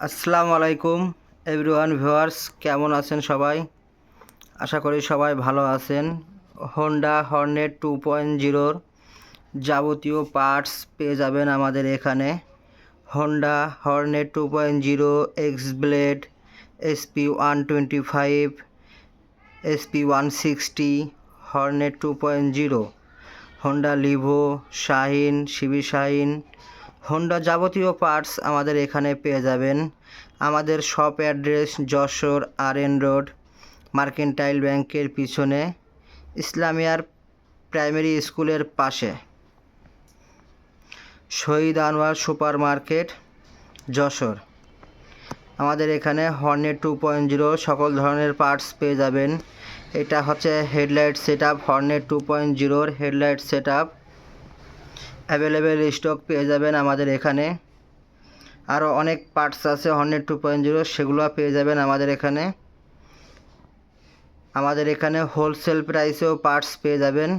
আসসালামু আলাইকুম everyone viewers, কেমন আছেন সবাই? আশা করি সবাই ভালো আছেন। হোন্ডা হর্নেট 2.0 যাবতীয় পার্টস পেয়ে যাবেন আমাদের এখানে। Honda Hornet 2.0, X Blade, SP125, SP160, Hornet 2.0, Honda Livo, Shine, CB Shine, Honda যাবতীয় পার্টস আমাদের এখানে পেয়ে যাবেন। আমাদের shop address Jessore RN road, mercantile ব্যাংকের পিছনে, ইসলামিয়ার প্রাইমারি স্কুলের পাশে, শহীদ আনোয়ার সুপার মার্কেট, যশোর। আমাদের এখানে হর্নেট 2.0 সকল ধরনের পার্টস পেয়ে যাবেন। এটা হচ্ছে headlight set up, Hornet 2.0 headlight set up. Available stock পেয়ে যাবেন আমাদের এখানে। আরও অনেক পার্টস আছে হর্নেট 2.0, সেগুলো পেয়ে যাবেন আমাদের এখানে। আমাদের এখানে হোলসেল প্রাইসেও পার্টস পেয়ে যাবেন।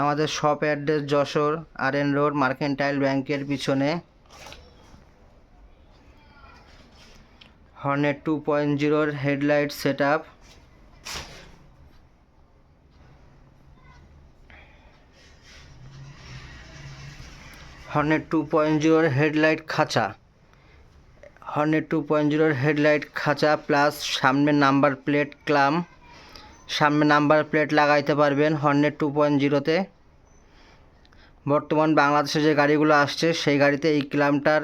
আমাদের shop address Jessore RN road, mercantile ব্যাংকের পিছনে, Hornet 2.0 headlight set up. Hornet 2.0 headlight খাঁচা, হর্নেট 2.0 হেডলাইট খাঁচা প্লাস সামনে নাম্বার প্লেট ক্লাম, সামনে নাম্বার প্লেট লাগাইতে পারবেন হর্নেট 2.0-তে। বর্তমান বাংলাদেশে যে গাড়িগুলো আসছে সেই গাড়িতে এই ক্লামটার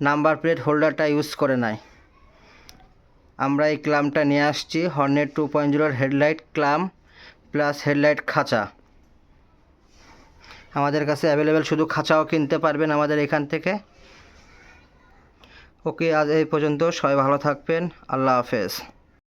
নাম্বার প্লেট হোল্ডারটা ইউজ করে নাই। আমরা এই ক্লামটা নিয়ে আসছি, হর্নেট 2.0 হেডলাইট ক্লাম প্লাস হেডলাইট খাঁচা। আমাদের কাছে অ্যাভেলেবেল, শুধু খাঁচাও কিনতে পারবেন আমাদের এখান থেকে। ওকে, আজ এই পর্যন্ত। সবাই ভালো থাকবেন। আল্লাহ হাফেজ।